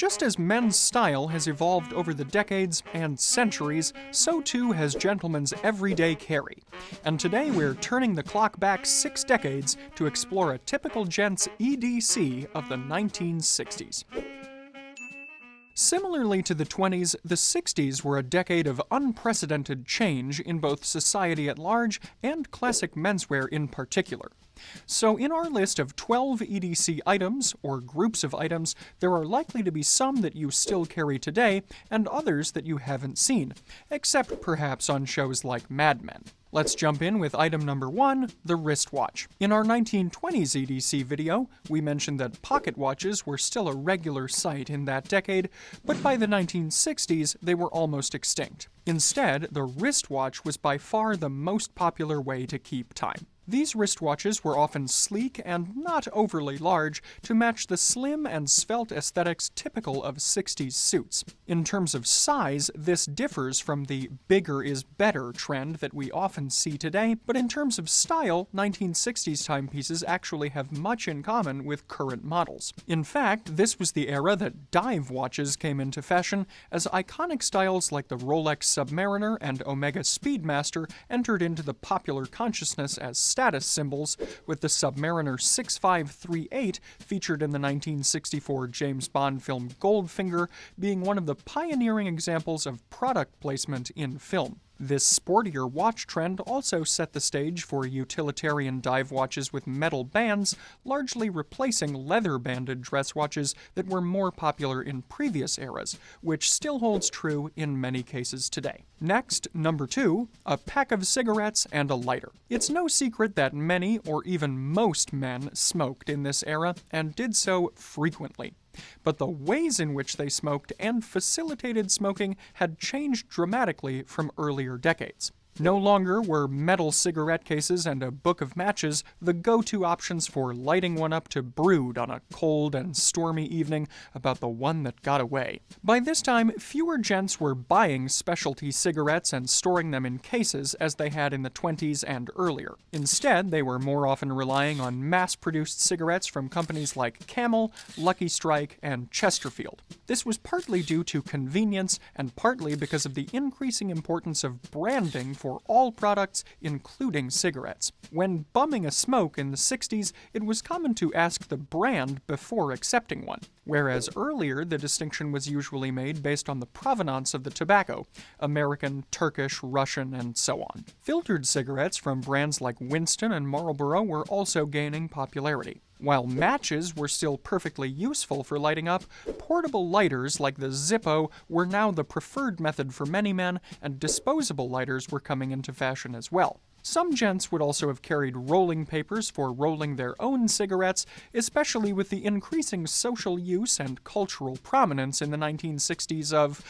Just as men's style has evolved over the decades and centuries, so too has gentlemen's everyday carry. And today we're turning the clock back 6 decades to explore a typical gent's EDC of the 1960s. Similarly to the 20s, the 60s were a decade of unprecedented change in both society at large and classic menswear in particular. So in our list of 12 EDC items, or groups of items, there are likely to be some that you still carry today, and others that you haven't seen, except perhaps on shows like Mad Men. Let's jump in with item number 1, the wristwatch. In our 1920s EDC video, we mentioned that pocket watches were still a regular sight in that decade, but by the 1960s, they were almost extinct. Instead, the wristwatch was by far the most popular way to keep time. These wristwatches were often sleek and not overly large to match the slim and svelte aesthetics typical of 60s suits. In terms of size, this differs from the bigger is better trend that we often see today, but in terms of style, 1960s timepieces actually have much in common with current models. In fact, this was the era that dive watches came into fashion, as iconic styles like the Rolex Submariner and Omega Speedmaster entered into the popular consciousness as status symbols, with the Submariner 6538 featured in the 1964 James Bond film Goldfinger being one of the pioneering examples of product placement in film. This sportier watch trend also set the stage for utilitarian dive watches with metal bands, largely replacing leather-banded dress watches that were more popular in previous eras, which still holds true in many cases today. Next, number 2, a pack of cigarettes and a lighter. It's no secret that many, or even most men, smoked in this era, and did so frequently. But the ways in which they smoked and facilitated smoking had changed dramatically from earlier decades. No longer were metal cigarette cases and a book of matches the go-to options for lighting one up to brood on a cold and stormy evening about the one that got away. By this time, fewer gents were buying specialty cigarettes and storing them in cases as they had in the 20s and earlier. Instead, they were more often relying on mass-produced cigarettes from companies like Camel, Lucky Strike, and Chesterfield. This was partly due to convenience and partly because of the increasing importance of branding for all products, including cigarettes. When bumming a smoke in the 60s, it was common to ask the brand before accepting one, whereas earlier the distinction was usually made based on the provenance of the tobacco, American, Turkish, Russian, and so on. Filtered cigarettes from brands like Winston and Marlboro were also gaining popularity. While matches were still perfectly useful for lighting up, portable lighters like the Zippo were now the preferred method for many men, and disposable lighters were coming into fashion as well. Some gents would also have carried rolling papers for rolling their own cigarettes, especially with the increasing social use and cultural prominence in the 1960s of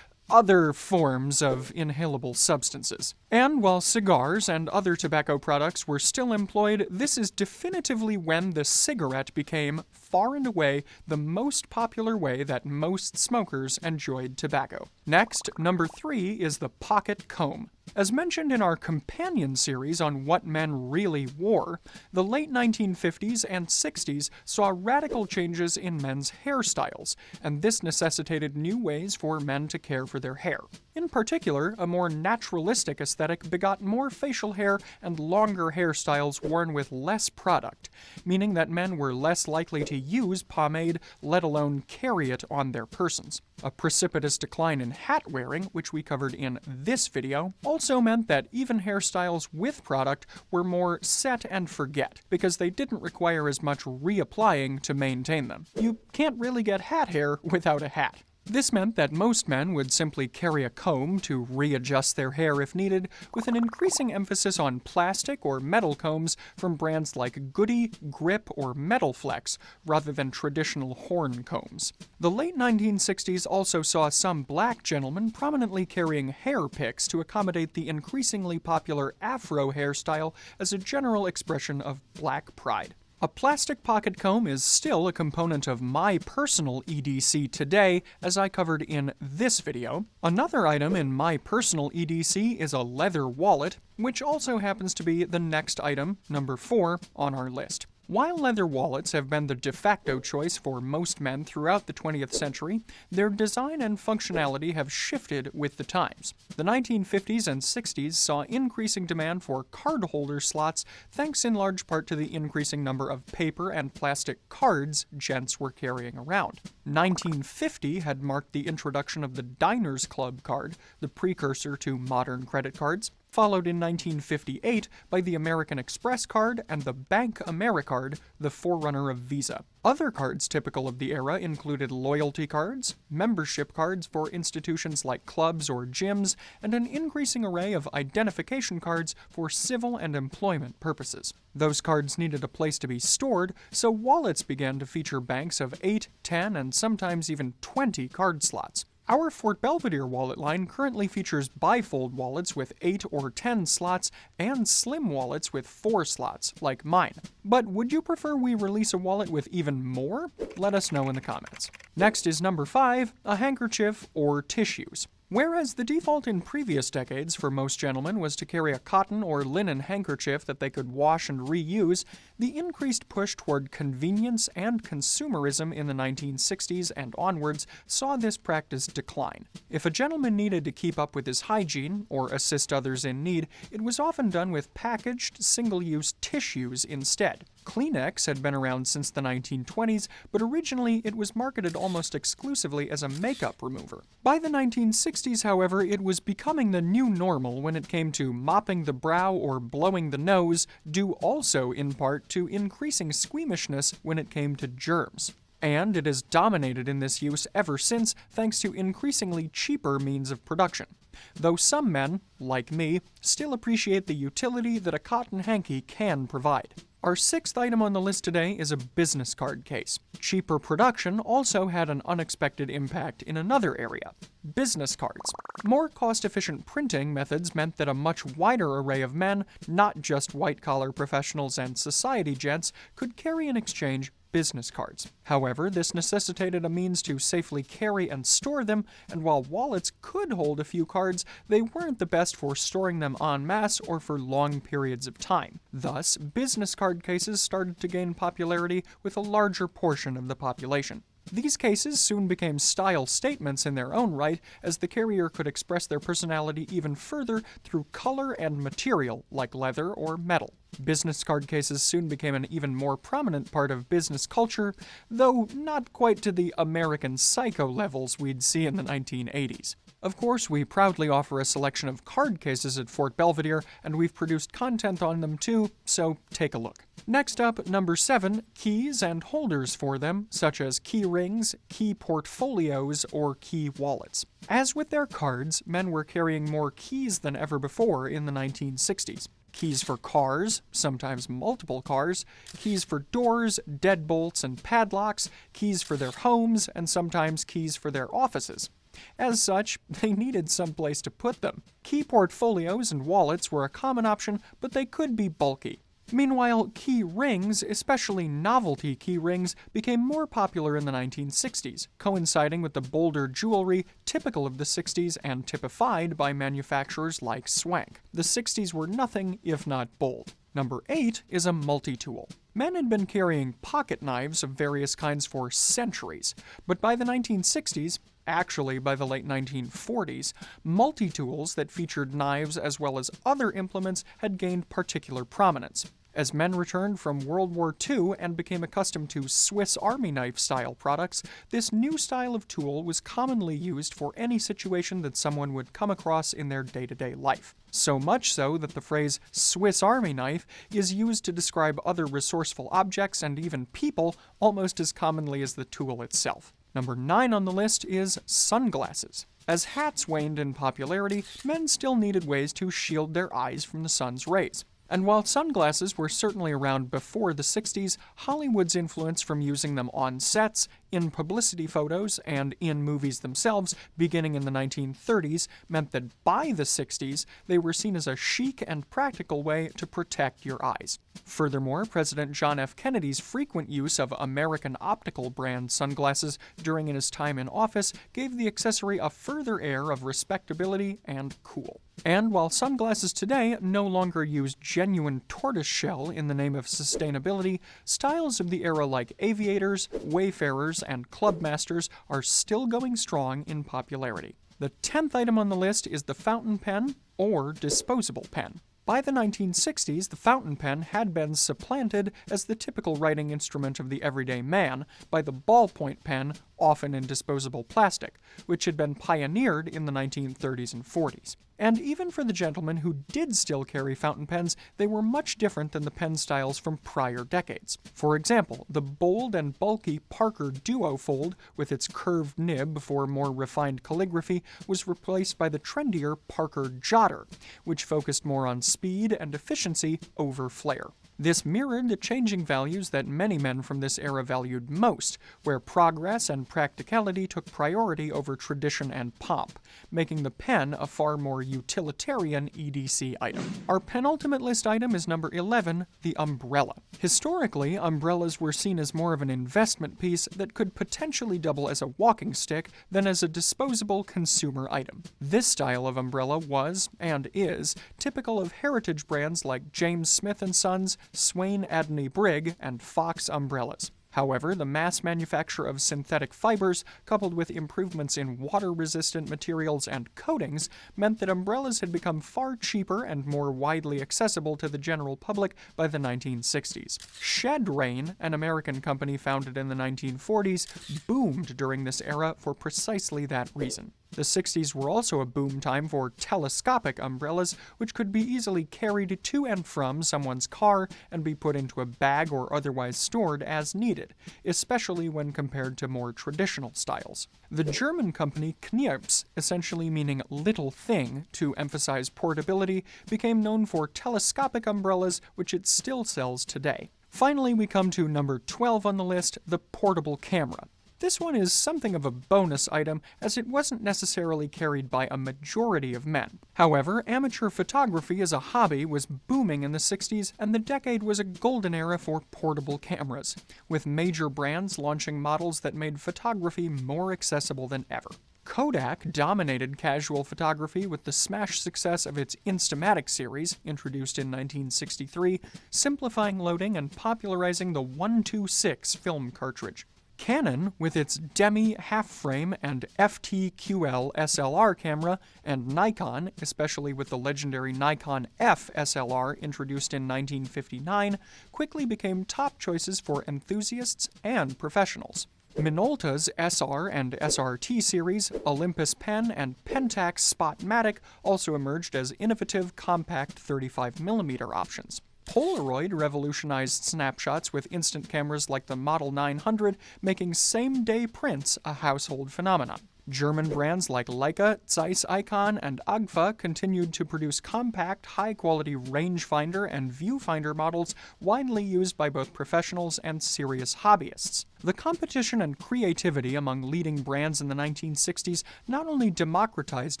other forms of inhalable substances. And while cigars and other tobacco products were still employed, this is definitively when the cigarette became, far and away, the most popular way that most smokers enjoyed tobacco. Next, number 3 is the pocket comb. As mentioned in our companion series on what men really wore, the late 1950s and 60s saw radical changes in men's hairstyles, and this necessitated new ways for men to care for their hair. In particular, a more naturalistic aesthetic begot more facial hair and longer hairstyles worn with less product, meaning that men were less likely to use pomade, let alone carry it on their persons. A precipitous decline in hat wearing, which we covered in this video, also meant that even hairstyles with product were more set and forget, because they didn't require as much reapplying to maintain them. You can't really get hat hair without a hat. This meant that most men would simply carry a comb to readjust their hair if needed, with an increasing emphasis on plastic or metal combs from brands like Goody, Grip, or Metal Flex, rather than traditional horn combs. The late 1960s also saw some black gentlemen prominently carrying hair picks to accommodate the increasingly popular afro hairstyle as a general expression of black pride. A plastic pocket comb is still a component of my personal EDC today, as I covered in this video. Another item in my personal EDC is a leather wallet, which also happens to be the next item, number 4, on our list. While leather wallets have been the de facto choice for most men throughout the 20th century, their design and functionality have shifted with the times. The 1950s and 60s saw increasing demand for card holder slots thanks in large part to the increasing number of paper and plastic cards gents were carrying around. 1950 had marked the introduction of the Diners Club card, the precursor to modern credit cards, followed in 1958 by the American Express card and the Bank AmeriCard, the forerunner of Visa. Other cards typical of the era included loyalty cards, membership cards for institutions like clubs or gyms, and an increasing array of identification cards for civil and employment purposes. Those cards needed a place to be stored, so wallets began to feature banks of 8, 10, and sometimes even 20 card slots. Our Fort Belvedere wallet line currently features bifold wallets with 8 or 10 slots and slim wallets with 4 slots, like mine. But would you prefer we release a wallet with even more? Let us know in the comments. Next is number 5, a handkerchief or tissues. Whereas the default in previous decades for most gentlemen was to carry a cotton or linen handkerchief that they could wash and reuse, the increased push toward convenience and consumerism in the 1960s and onwards saw this practice decline. If a gentleman needed to keep up with his hygiene or assist others in need, it was often done with packaged, single-use tissues instead. Kleenex had been around since the 1920s, but originally it was marketed almost exclusively as a makeup remover. By the 1960s, however, it was becoming the new normal when it came to mopping the brow or blowing the nose, due also in part to increasing squeamishness when it came to germs. And it has dominated in this use ever since, thanks to increasingly cheaper means of production. Though some men, like me, still appreciate the utility that a cotton hanky can provide. Our 6th item on the list today is a business card case. Cheaper production also had an unexpected impact in another area: business cards. More cost-efficient printing methods meant that a much wider array of men, not just white-collar professionals and society gents, could carry and exchange business cards. However, this necessitated a means to safely carry and store them, and while wallets could hold a few cards, they weren't the best for storing them en masse or for long periods of time. Thus, business card cases started to gain popularity with a larger portion of the population. These cases soon became style statements in their own right, as the carrier could express their personality even further through color and material, like leather or metal. Business card cases soon became an even more prominent part of business culture, though not quite to the American Psycho levels we'd see in the 1980s. Of course, we proudly offer a selection of card cases at Fort Belvedere, and we've produced content on them too, so take a look. Next up, number 7, keys and holders for them, such as key rings, key portfolios, or key wallets. As with their cards, men were carrying more keys than ever before in the 1960s. Keys for cars, sometimes multiple cars, keys for doors, deadbolts, and padlocks, keys for their homes, and sometimes keys for their offices. As such, they needed some place to put them. Key portfolios and wallets were a common option, but they could be bulky. Meanwhile, key rings, especially novelty key rings, became more popular in the 1960s, coinciding with the bolder jewelry typical of the 60s and typified by manufacturers like Swank. The 60s were nothing if not bold. Number 8 is a multi-tool. Men had been carrying pocket knives of various kinds for centuries, but by the 1960s, actually by the late 1940s, multi-tools that featured knives as well as other implements had gained particular prominence. As men returned from World War II and became accustomed to Swiss Army knife-style products, this new style of tool was commonly used for any situation that someone would come across in their day-to-day life. So much so that the phrase Swiss Army knife is used to describe other resourceful objects and even people almost as commonly as the tool itself. Number 9 on the list is sunglasses. As hats waned in popularity, men still needed ways to shield their eyes from the sun's rays. And while sunglasses were certainly around before the 60s, Hollywood's influence from using them on sets, in publicity photos and in movies themselves beginning in the 1930s meant that by the 60s, they were seen as a chic and practical way to protect your eyes. Furthermore, President John F. Kennedy's frequent use of American Optical brand sunglasses during his time in office gave the accessory a further air of respectability and cool. And while sunglasses today no longer use genuine tortoiseshell in the name of sustainability, styles of the era like aviators, wayfarers, and clubmasters are still going strong in popularity. The 10th item on the list is the fountain pen, or disposable pen. By the 1960s, the fountain pen had been supplanted as the typical writing instrument of the everyday man by the ballpoint pen, often in disposable plastic, which had been pioneered in the 1930s and 40s. And even for the gentlemen who did still carry fountain pens, they were much different than the pen styles from prior decades. For example, the bold and bulky Parker Duofold, with its curved nib for more refined calligraphy, was replaced by the trendier Parker Jotter, which focused more on speed and efficiency over flair. This mirrored the changing values that many men from this era valued most, where progress and practicality took priority over tradition and pomp, making the pen a far more utilitarian EDC item. Our penultimate list item is number 11, the umbrella. Historically, umbrellas were seen as more of an investment piece that could potentially double as a walking stick than as a disposable consumer item. This style of umbrella was, and is, typical of heritage brands like James Smith & Sons, Swain Adney Brigg, and Fox umbrellas. However, the mass manufacture of synthetic fibers, coupled with improvements in water-resistant materials and coatings, meant that umbrellas had become far cheaper and more widely accessible to the general public by the 1960s. Shed Rain, an American company founded in the 1940s, boomed during this era for precisely that reason. The 60s were also a boom time for telescopic umbrellas, which could be easily carried to and from someone's car and be put into a bag or otherwise stored as needed, especially when compared to more traditional styles. The German company Knirps, essentially meaning little thing to emphasize portability, became known for telescopic umbrellas, which it still sells today. Finally, we come to number 12 on the list, the portable camera. This one is something of a bonus item, as it wasn't necessarily carried by a majority of men. However, amateur photography as a hobby was booming in the 60s, and the decade was a golden era for portable cameras, with major brands launching models that made photography more accessible than ever. Kodak dominated casual photography with the smash success of its Instamatic series, introduced in 1963, simplifying loading and popularizing the 126 film cartridge. Canon, with its Demi half-frame and FTQL SLR camera, and Nikon, especially with the legendary Nikon F SLR introduced in 1959, quickly became top choices for enthusiasts and professionals. Minolta's SR and SRT series, Olympus Pen, and Pentax Spotmatic also emerged as innovative, compact 35mm options. Polaroid revolutionized snapshots with instant cameras like the Model 900, making same-day prints a household phenomenon. German brands like Leica, Zeiss Icon, and Agfa continued to produce compact, high-quality rangefinder and viewfinder models widely used by both professionals and serious hobbyists. The competition and creativity among leading brands in the 1960s not only democratized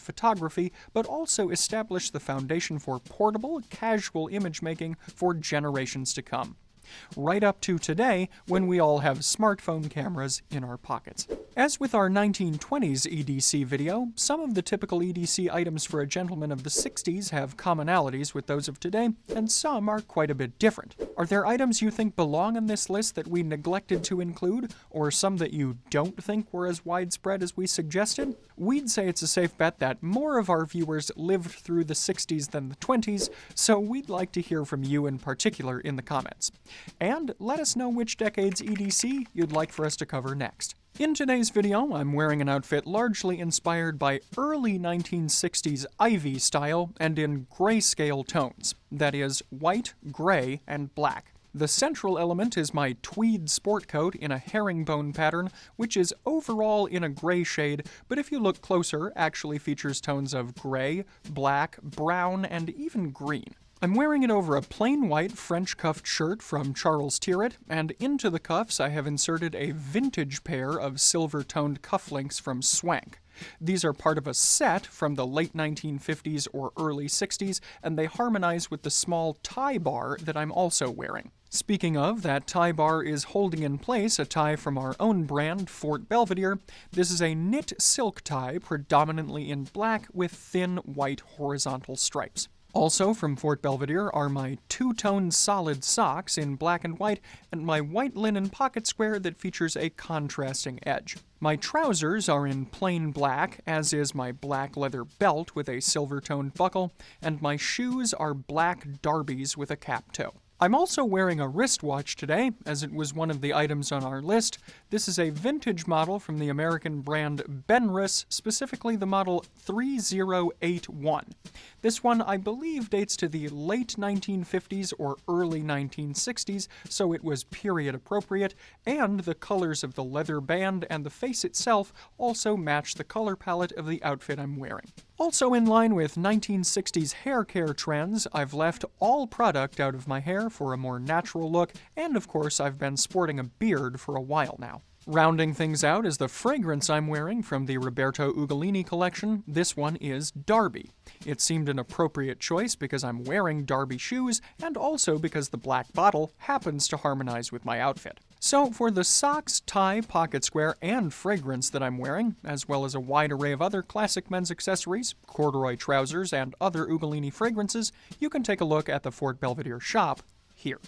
photography, but also established the foundation for portable, casual image making for generations to come. Right up to today, when we all have smartphone cameras in our pockets. As with our 1920s EDC video, some of the typical EDC items for a gentleman of the 60s have commonalities with those of today, and some are quite a bit different. Are there items you think belong on this list that we neglected to include, or some that you don't think were as widespread as we suggested? We'd say it's a safe bet that more of our viewers lived through the 60s than the 20s, so we'd like to hear from you in particular in the comments. And let us know which decade's EDC you'd like for us to cover next. In today's video, I'm wearing an outfit largely inspired by early 1960s Ivy style and in grayscale tones, that is, white, gray, and black. The central element is my tweed sport coat in a herringbone pattern, which is overall in a gray shade, but if you look closer, actually features tones of gray, black, brown, and even green. I'm wearing it over a plain white French cuffed shirt from Charles Tyrwhitt, and into the cuffs I have inserted a vintage pair of silver-toned cufflinks from Swank. These are part of a set from the late 1950s or early 60s, and they harmonize with the small tie bar that I'm also wearing. Speaking of, that tie bar is holding in place a tie from our own brand, Fort Belvedere. This is a knit silk tie, predominantly in black with thin white horizontal stripes. Also from Fort Belvedere are my two-tone solid socks in black and white, and my white linen pocket square that features a contrasting edge. My trousers are in plain black, as is my black leather belt with a silver-toned buckle, and my shoes are black Darbys with a cap toe. I'm also wearing a wristwatch today, as it was one of the items on our list. This is a vintage model from the American brand Benrus, specifically the model 3081. This one, I believe, dates to the late 1950s or early 1960s, so it was period appropriate, and the colors of the leather band and the face itself also match the color palette of the outfit I'm wearing. Also in line with 1960s hair care trends, I've left all product out of my hair for a more natural look, and of course I've been sporting a beard for a while now. Rounding things out is the fragrance I'm wearing from the Roberto Ugolini collection. This one is Darby. It seemed an appropriate choice because I'm wearing Darby shoes, and also because the black bottle happens to harmonize with my outfit. So for the socks, tie, pocket square, and fragrance that I'm wearing, as well as a wide array of other classic men's accessories, corduroy trousers, and other Ugolini fragrances, you can take a look at the Fort Belvedere shop here.